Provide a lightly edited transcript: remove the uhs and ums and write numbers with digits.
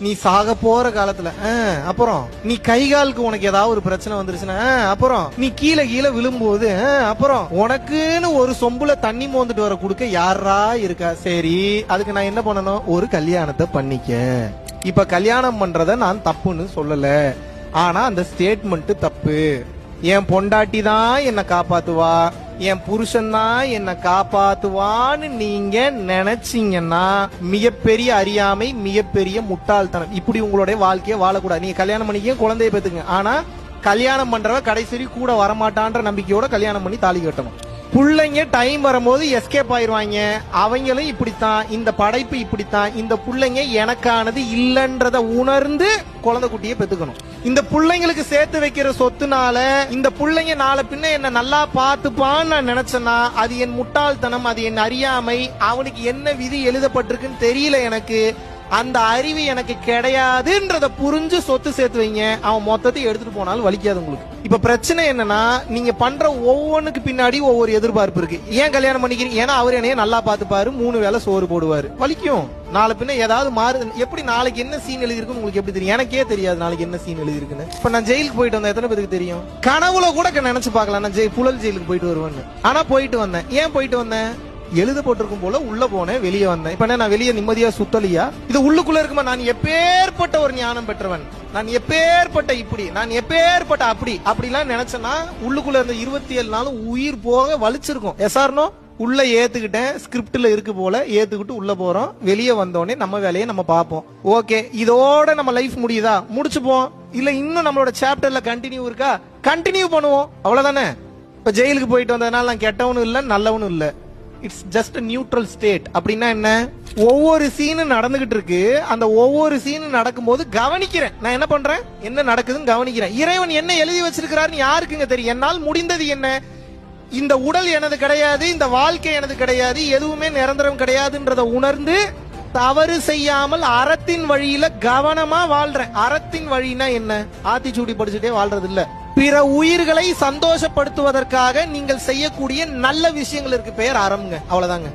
நீ சாக போற காலத்துல அப்புறம் நீ கை காலுக்கு உனக்கு ஏதாவது ஒரு பிரச்சனை வந்துருச்சுன்னா அப்புறம் நீ கீழே கீழே விழும்போது அப்புறம் உனக்குன்னு ஒரு சொம்புல தண்ணி மோந்துட்டு வர கொடுக்க யாரா இருக்கா? சரி, அதுக்கு நான் என்ன பண்ணணும்? ஒரு கல்யாணத்தை பண்ணிக்க. இப்ப கல்யாணம் பண்றத நான் தப்புன்னு சொல்லல, ஆனா அந்த ஸ்டேட்மெண்ட் தப்பு. என் பொண்டாட்டி தான் என்ன காப்பாத்துவா, என் புருஷன் தான் என்ன காப்பாத்துவான்னு நீங்க நினைச்சீங்கன்னா மிகப்பெரிய அறியாமை, மிகப்பெரிய முட்டாள்தனம். இப்படி உங்களுடைய வாழ்க்கையை வாழக்கூடாது. நீங்க கல்யாணம் பண்ணிக்க, குழந்தைய பெத்துங்க, ஆனா கல்யாணம் பண்றவ கடைசி கூட வரமாட்டான்ற நம்பிக்கையோட கல்யாணம் பண்ணி தாலி கட்டணும். புள்ளைங்க டைம் வரும்போது எஸ்கேப் ஆயிருவாங்க. அவங்களும் இப்படித்தான், இந்த படைப்பு இப்படித்தான். இந்த புள்ளைங்க எனக்கானது இல்லன்றத உணர்ந்து குழந்தை குட்டியை பெத்துக்கணும். இந்த புள்ளைங்களுக்கு சேர்த்து வைக்கிற சொத்துனால இந்த புள்ளைங்க நாளை பின்ன என்ன நல்லா பாத்துப்பான்னு நான் நினைச்சேன்னா அது என் முட்டாள்தனம், அது என் அறியாமை. அவனுக்கு என்ன விதி எழுதப்பட்டிருக்குன்னு தெரியல, எனக்கு அந்த அறிவு எனக்கு கிடையாதுன்றத புரிஞ்சு சொத்து சேர்த்து வைங்க. அவன் மொத்தத்தையும் எடுத்துட்டு போனாலும் வலிக்காது உங்களுக்கு. இப்ப பிரச்சனை என்னன்னா, நீங்க பண்ற ஒவ்வொன்றுக்கு பின்னாடி ஒவ்வொரு எதிர்பார்ப்பு இருக்கு. ஏன் கல்யாணம் பண்ணிக்கிறீங்க? ஏன்னா அவர் என்னைய நல்லா பாத்துப்பாரு, 3 வேளை சோறு போடுவாரு. வலிக்கும். நாளை பின்ன ஏதாவது மாறு. எப்படி நாளைக்கு என்ன சீன் எழுதிருக்குன்னு உங்களுக்கு எப்படி தெரியும்? எனக்கே தெரியாது நாளைக்கு என்ன சீன் எழுதிருக்குன்னு. இப்ப நான் ஜெயிலுக்கு போயிட்டு வந்தேன், எத்தனை பேருக்கு தெரியும்? கனவுல கூட நினைச்சு பார்க்கலாம் நான் புழல் ஜெயிலுக்கு போயிட்டு வருவேன்னு. ஆனா போயிட்டு வந்தேன். ஏன் போயிட்டு வந்தேன்? எழுத போட்டிருக்கும் போல உள்ள போனேன், வெளியே வந்தேன். இப்ப நான் வெளியே நிம்மதியா சுத்தலியா? இது உள்ளுக்குள்ள இருக்குமா? நான் எப்பேற்பட்ட ஒரு ஞானம் பெற்றவன், நான் எப்பேற்பட்ட இப்படி, நான் எப்பேற்பட்ட அப்படிலாம் நினைச்சேன்னா உள்ளுக்குள்ள இருந்த 27 நாளும் உயிர் போக வலிச்சிருக்கும். எஸ்ஆர்னோ உள்ள ஏத்துக்கிட்டேன், ஸ்கிரிப்ட்ல இருக்கு போல ஏத்துக்கிட்டு உள்ள போறோம். வெளியே வந்தோடனே நம்ம வேலையை நம்ம பார்ப்போம். ஓகே, இதோட நம்ம லைஃப் முடியுதா? முடிச்சுப்போம். இல்ல இன்னும் நம்மளோட சாப்டர்ல கண்டினியூ இருக்கா? கண்டினியூ பண்ணுவோம். அவ்வளவுதானே. இப்ப ஜெயிலுக்கு போயிட்டு வந்ததுனால நான் கெட்டவனும் இல்ல, நல்லவனும் இல்ல. It's just neutral state. அப்படின்னா என்ன? ஒவ்வொரு சீனும் நடந்துகிட்டு இருக்கு. அந்த ஒவ்வொரு சீனும் நடக்கும்போது கவனிக்கிறேன். நான் என்ன பண்றேன்? என்ன நடக்குதுன்னு கவனிக்கிறேன். இறைவன் என்ன எழுதி வச்சிருக்கிறாருன்னு யாருக்குங்க தெரியும்? என்னால் முடிந்தது என்ன? இந்த உடல் எனது கிடையாது, இந்த வாழ்க்கை எனது கிடையாது, எதுவுமே நிரந்தரம் கிடையாதுன்றத உணர்ந்து தவறு செய்யாமல் அறத்தின் வழியில கவனமா வாழ்றேன். அறத்தின் வழினா என்ன? ஆத்திச்சூடி படிச்சுட்டே வாழ்றது இல்ல. பிற உயிர்களை சந்தோஷப்படுத்துவதற்காக நீங்கள் செய்யக்கூடிய நல்ல விஷயங்கள் இருக்கு, பெயர் அறம்ங்க. அவ்வளவுதாங்க.